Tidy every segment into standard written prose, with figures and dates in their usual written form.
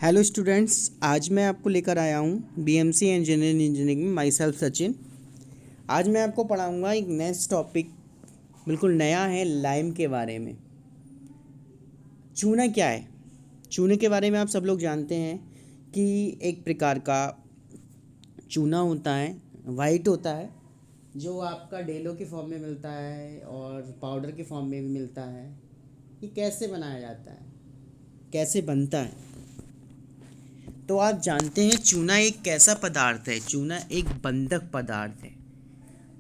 Hello students, आज मैं आपको लेकर आया हूँ बीएमसी इंजीनियरिंग में माई सेल्फ सचिन। आज मैं आपको पढ़ाऊँगा एक नेक्स्ट टॉपिक, बिल्कुल नया है, लाइम के बारे में। चूना क्या है? चूने के बारे में आप सब लोग जानते हैं कि एक प्रकार का चूना होता है, वाइट होता है, जो आपका डेलो के फॉर्म में मिलता है और पाउडर के फॉर्म में भी मिलता है। ये कैसे बनाया जाता है, कैसे बनता है? तो आप जानते हैं चूना एक कैसा पदार्थ है। चूना एक बंधक पदार्थ है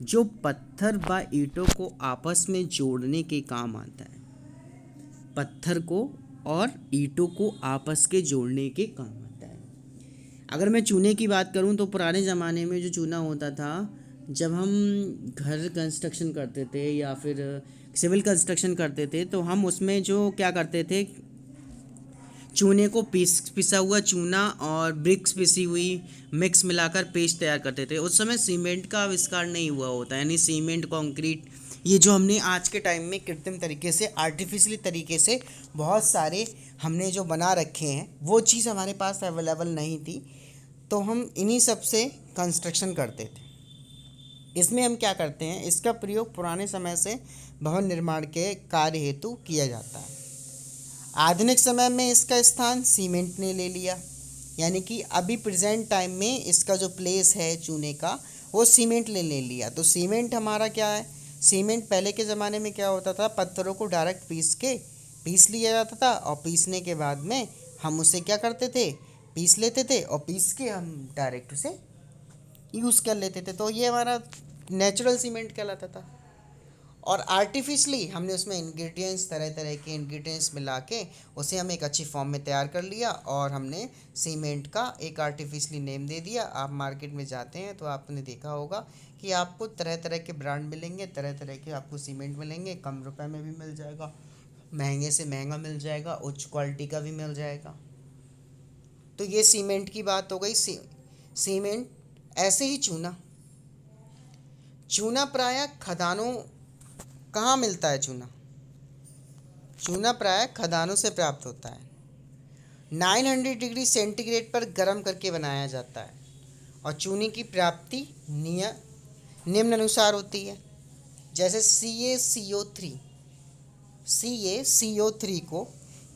जो पत्थर व ईंटों को आपस में जोड़ने के काम आता है। पत्थर को और ईंटों को आपस के जोड़ने के काम आता है। अगर मैं चूने की बात करूं तो पुराने ज़माने में जो चूना होता था, जब हम घर कंस्ट्रक्शन करते थे या फिर सिविल कंस्ट्रक्शन करते थे, तो हम उसमें जो क्या करते थे, चूने को पिसा हुआ चूना और ब्रिक्स पिसी हुई मिक्स मिलाकर पेस्ट तैयार करते थे। उस समय सीमेंट का आविष्कार नहीं हुआ होता, यानी सीमेंट, कंक्रीट, ये जो हमने आज के टाइम में कृत्रिम तरीके से, आर्टिफिशियली तरीके से बहुत सारे हमने जो बना रखे हैं, वो चीज़ हमारे पास अवेलेबल नहीं थी। तो हम इन्हीं सब से कंस्ट्रक्शन करते थे। इसमें हम क्या करते हैं, इसका प्रयोग पुराने समय से भवन निर्माण के कार्य हेतु किया जाता है। आधुनिक समय में इसका स्थान सीमेंट ने ले लिया, यानी कि अभी प्रेजेंट टाइम में इसका जो प्लेस है चूने का, वो सीमेंट ने ले लिया। तो सीमेंट हमारा क्या है? सीमेंट पहले के ज़माने में क्या होता था, पत्थरों को डायरेक्ट पीस लिया जाता था, और पीसने के बाद में हम उसे क्या करते थे, पीस लेते थे, और पीस के हम डायरेक्ट उसे यूज़ कर लेते थे। तो ये हमारा नेचुरल सीमेंट कहलाता था। और आर्टिफिशली हमने उसमें इंग्रेडिएंट्स, तरह तरह के इंग्रेडिएंट्स मिला के उसे हम एक अच्छी फॉर्म में तैयार कर लिया, और हमने सीमेंट का एक आर्टिफिशली नेम दे दिया। आप मार्केट में जाते हैं तो आपने देखा होगा कि आपको तरह तरह के ब्रांड मिलेंगे, तरह तरह के आपको सीमेंट मिलेंगे। कम रुपए में भी मिल जाएगा, महंगे से महंगा मिल जाएगा, उच्च क्वालिटी का भी मिल जाएगा। तो ये सीमेंट की बात हो गई। सीमेंट। ऐसे ही चूना चूना प्रायः खदानों, कहाँ मिलता है चूना? चूना प्रायः खदानों से प्राप्त होता है। 900 डिग्री सेंटीग्रेड पर गर्म करके बनाया जाता है, और चूने की प्राप्ति निम्नानुसार होती है। जैसे CaCO3 को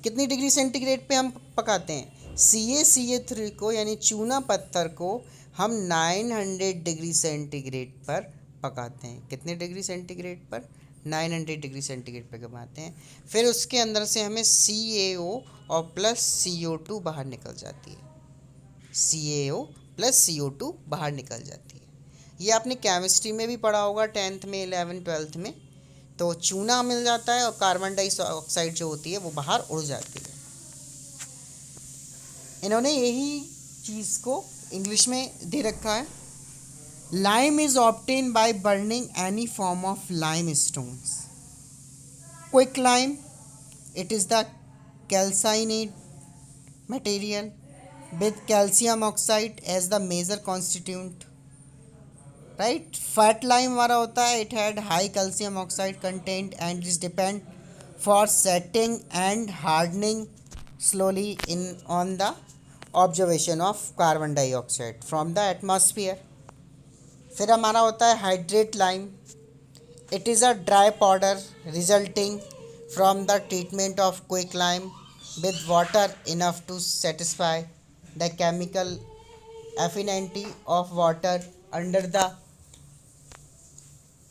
कितनी डिग्री सेंटीग्रेड पे हम पकाते हैं? CaCO3 को, यानी चूना पत्थर को, हम 900 डिग्री सेंटीग्रेड पर पकाते हैं। कितने डिग्री सेंटीग्रेड पर? 900 डिग्री सेंटीग्रेड पर पकाते हैं। फिर उसके अंदर से हमें CaO और प्लस CO2 बाहर निकल जाती है। CaO प्लस CO2 बाहर निकल जाती है। ये आपने केमिस्ट्री में भी पढ़ा होगा, 10th में, 11th 12th में। तो चूना मिल जाता है, और कार्बन डाइऑक्साइड जो होती है वो बाहर उड़ जाती है। इन्होंने यही चीज़ को इंग्लिश में दे रखा है। Lime is obtain by burning any form of lime stones. Quick lime, it is the calcined material with calcium oxide as the major constituent, right? Fat lime हमारा होता है, it had high calcium oxide content and is depend for setting and hardening slowly in on the observation of carbon dioxide from the atmosphere. फिर हमारा होता है hydrate lime. It is a dry powder resulting from the treatment of quicklime with water enough to satisfy the chemical affinity of water under the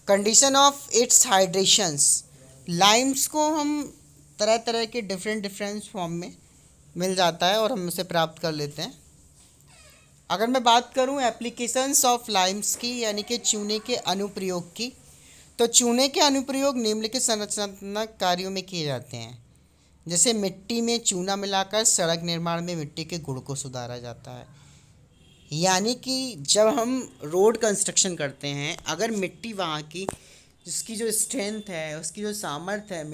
condition of its hydrations. Lyme's को हम तरह तरह के different form में मिल जाता है, और हम उसे प्राप्त कर लेते हैं। अगर मैं बात करूं एप्लीकेशंस ऑफ लाइम्स की, यानी कि चूने के अनुप्रयोग की, तो चूने के अनुप्रयोग निम्नलिखित संरचनात्मक कार्यों में किए जाते हैं। जैसे मिट्टी में चूना मिलाकर सड़क निर्माण में मिट्टी के गुण को सुधारा जाता है। यानी कि जब हम रोड कंस्ट्रक्शन करते हैं, अगर मिट्टी वहाँ की, जिसकी जो स्ट्रेंथ है, उसकी जो सामर्थ्य है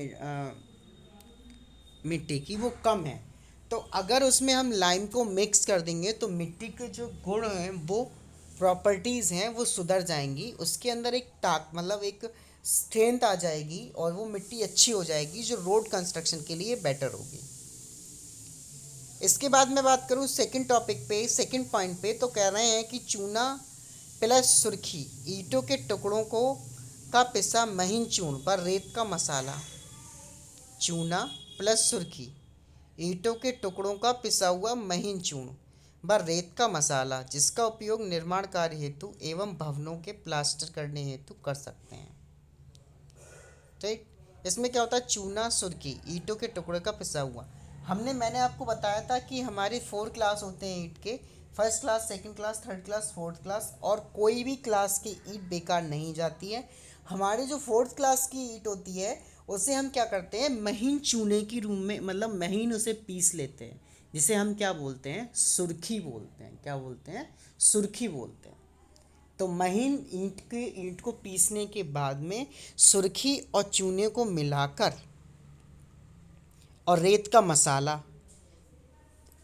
मिट्टी की, वो कम है, तो अगर उसमें हम लाइम को मिक्स कर देंगे तो मिट्टी के जो गुण हैं, वो प्रॉपर्टीज़ हैं, वो सुधर जाएंगी। उसके अंदर एक मतलब एक स्ट्रेंथ आ जाएगी, और वो मिट्टी अच्छी हो जाएगी, जो रोड कंस्ट्रक्शन के लिए बेटर होगी। इसके बाद मैं बात करूँ सेकंड टॉपिक पे, सेकंड पॉइंट पे, तो कह रहे हैं कि चूना प्लस सुर्खी, ईंटों के टुकड़ों को का पिसा महीन चूर्ण पर रेत का मसाला। चूना प्लस सुर्खी, ईंटों के टुकड़ों का पिसा हुआ महीन चूर्ण व रेत का मसाला, जिसका उपयोग निर्माण कार्य हेतु एवं भवनों के प्लास्टर करने हेतु कर सकते हैं। ठीक, इसमें क्या होता है, चूना सुर्खी, ईंटों के टुकड़े का पिसा हुआ। मैंने आपको बताया था कि हमारे 4 क्लास होते हैं ईंट के, first class, second class, third class, fourth class, और कोई भी क्लास की ईंट बेकार नहीं जाती है। हमारी जो फोर्थ क्लास की ईंट होती है उसे हम क्या करते हैं, महीन चूने की रूम में, मतलब महीन उसे पीस लेते हैं, जिसे हम क्या बोलते हैं, सुर्खी बोलते हैं। क्या बोलते हैं, सुर्खी बोलते हैं। तो महीन ईंट को पीसने के बाद में सुर्खी और चूने को मिलाकर और रेत का मसाला,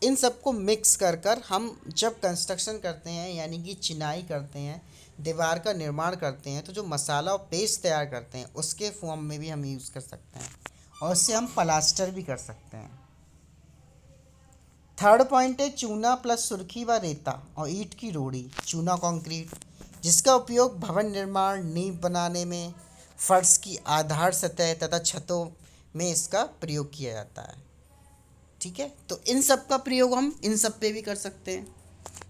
इन सबको मिक्स कर कर हम जब कंस्ट्रक्शन करते हैं, यानी कि चिनाई करते हैं, दीवार का निर्माण करते हैं, तो जो मसाला और पेस्ट तैयार करते हैं उसके फॉर्म में भी हम यूज़ कर सकते हैं, और उससे हम प्लास्टर भी कर सकते हैं। थर्ड पॉइंट है चूना प्लस सुर्खी व रेता और ईंट की रोड़ी, चूना कंक्रीट, जिसका उपयोग भवन निर्माण, नींव बनाने में, फर्श की आधार सतह तथा छतों में इसका प्रयोग किया जाता है। ठीक है, तो इन सब का प्रयोग हम इन सब पे भी कर सकते हैं,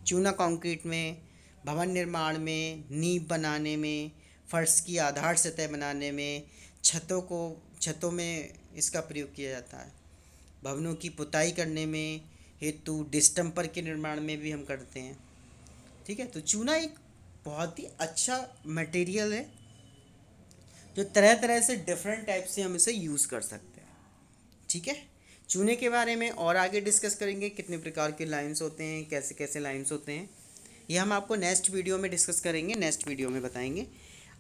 चूना कंक्रीट में, भवन निर्माण में, नींव बनाने में, फर्श की आधार सतह बनाने में, छतों में इसका प्रयोग किया जाता है, भवनों की पुताई करने में हेतु, डिस्टेम्पर के निर्माण में भी हम करते हैं। ठीक है, तो चूना एक बहुत ही अच्छा मटेरियल है जो तरह तरह से डिफरेंट टाइप से हम इसे यूज़ कर सकते हैं। ठीक है, चूने के बारे में और आगे डिस्कस करेंगे, कितने प्रकार के लाइंस होते हैं, कैसे कैसे लाइंस होते हैं, ये हम आपको नेक्स्ट वीडियो में डिस्कस करेंगे, नेक्स्ट वीडियो में बताएंगे।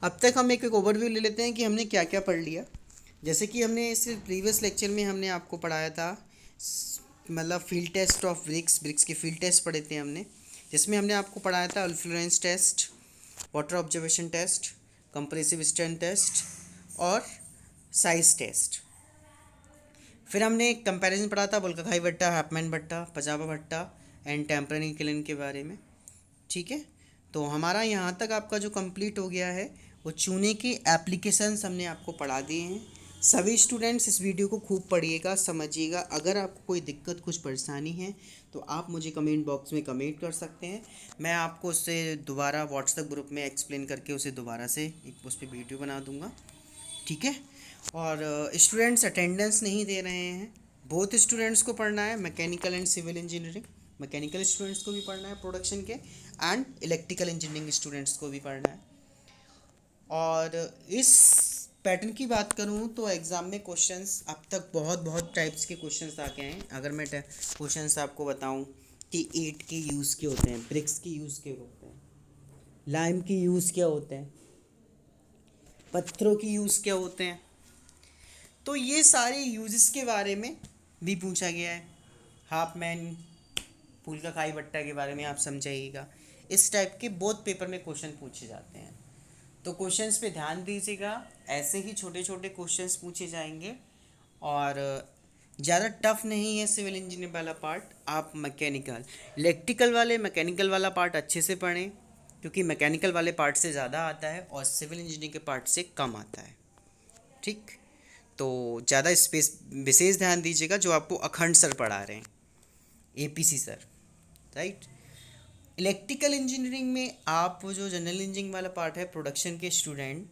अब तक हम एक ओवरव्यू ले लेते हैं कि हमने क्या क्या पढ़ लिया। जैसे कि हमने इस प्रीवियस लेक्चर में हमने आपको पढ़ाया था, मतलब फील्ड टेस्ट ऑफ ब्रिक्स के फील्ड टेस्ट पढ़े थे हमने, जिसमें हमने आपको पढ़ाया था influence test, water observation test, compressive strength test और साइज टेस्ट। फिर हमने एक कंपैरिजन पढ़ा था बुल्काखाई भट्टा, हैपमैन भट्टा, पजाबा भट्टा एंड टेम्पररी किलन के बारे में। ठीक है, तो हमारा यहाँ तक आपका जो कंप्लीट हो गया है वो चूने के एप्लीकेशंस हमने आपको पढ़ा दिए हैं। सभी स्टूडेंट्स इस वीडियो को खूब पढ़िएगा, समझिएगा। अगर आपको कोई दिक्कत, कुछ परेशानी है तो आप मुझे कमेंट बॉक्स में कमेंट कर सकते हैं, मैं आपको उससे दोबारा व्हाट्सएप ग्रुप में एक्सप्लेन करके उसे दोबारा से एक उस पर वीडियो बना दूँगा। ठीक है, और स्टूडेंट्स अटेंडेंस नहीं दे रहे हैं, बहुत स्टूडेंट्स को पढ़ना है, mechanical and civil engineering, mechanical students को भी पढ़ना है प्रोडक्शन के, एंड इलेक्ट्रिकल इंजीनियरिंग स्टूडेंट्स को भी पढ़ना है। और इस पैटर्न की बात करूँ तो एग्ज़ाम में क्वेश्चंस अब तक बहुत बहुत टाइप्स के क्वेश्चंस आ गए हैं। अगर मैं क्वेश्चंस आपको बताऊँ कि ईंट के यूज़ क्या होते हैं, ब्रिक्स की यूज़ क्या होते हैं, लाइम की यूज़ क्या होते हैं, पत्थरों की यूज़ क्या होते हैं, तो ये सारे यूजेस के बारे में भी पूछा गया है। हाफमैन, बुल्काखाई भट्टा के बारे में आप समझाइएगा। इस टाइप के बहुत पेपर में क्वेश्चन पूछे जाते हैं, तो क्वेश्चंस पे ध्यान दीजिएगा। ऐसे ही छोटे छोटे क्वेश्चंस पूछे जाएंगे, और ज़्यादा टफ नहीं है सिविल इंजीनियर वाला पार्ट। आप मैकेनिकल वाला पार्ट अच्छे से पढ़ें, क्योंकि मैकेनिकल वाले पार्ट से ज़्यादा आता है और सिविल इंजीनियरिंग के पार्ट से कम आता है। ठीक, तो ज़्यादा विशेष ध्यान दीजिएगा जो आपको अखंड सर पढ़ा रहे हैं, APC sir, right. Electrical engineering में आप जो जनरल इंजीनियरिंग वाला पार्ट है, प्रोडक्शन के स्टूडेंट,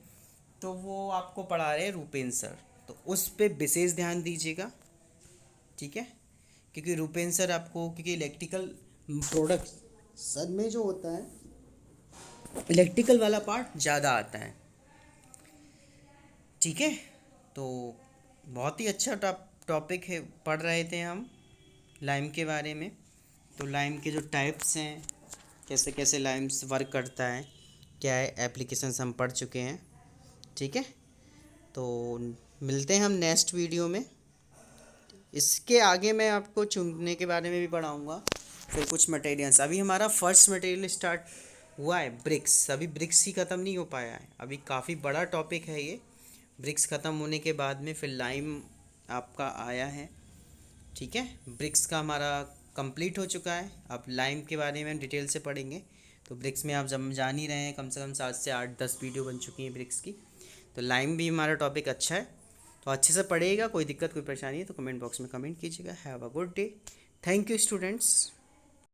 तो वो आपको पढ़ा रहे हैं रूपेंद्र सर, तो उस पर विशेष ध्यान दीजिएगा। ठीक है, क्योंकि रूपेंद्र सर आपको, क्योंकि इलेक्ट्रिकल प्रोडक्शन में जो होता है इलेक्ट्रिकल वाला पार्ट ज़्यादा आता है। ठीक है, तो बहुत ही अच्छा टॉपिक है, पढ़ रहे थे हम लाइम के बारे में। तो लाइम के जो टाइप्स हैं, कैसे कैसे लाइम्स वर्क करता है, क्या है, एप्लीकेशंस हम पढ़ चुके हैं। ठीक है, तो मिलते हैं हम नेक्स्ट वीडियो में। इसके आगे मैं आपको चुनने के बारे में भी पढ़ाऊँगा, फिर कुछ मटेरियल्स। अभी हमारा फर्स्ट मटेरियल स्टार्ट हुआ है ब्रिक्स, अभी ब्रिक्स ही ख़त्म नहीं हो पाया है, अभी काफ़ी बड़ा टॉपिक है ये। ब्रिक्स ख़त्म होने के बाद में फिर लाइम आपका आया है। ठीक है, ब्रिक्स का हमारा कंप्लीट हो चुका है। अब लाइम के बारे में डिटेल से पढ़ेंगे। तो ब्रिक्स में आप जब जान ही रहे हैं, कम से कम 7 से 8 10 वीडियो बन चुकी हैं ब्रिक्स की। तो लाइम भी हमारा टॉपिक अच्छा है, तो अच्छे से पढ़िएगा। कोई दिक्कत कोई परेशानी है तो कमेंट बॉक्स में कमेंट कीजिएगा। Have a good day. Thank you students.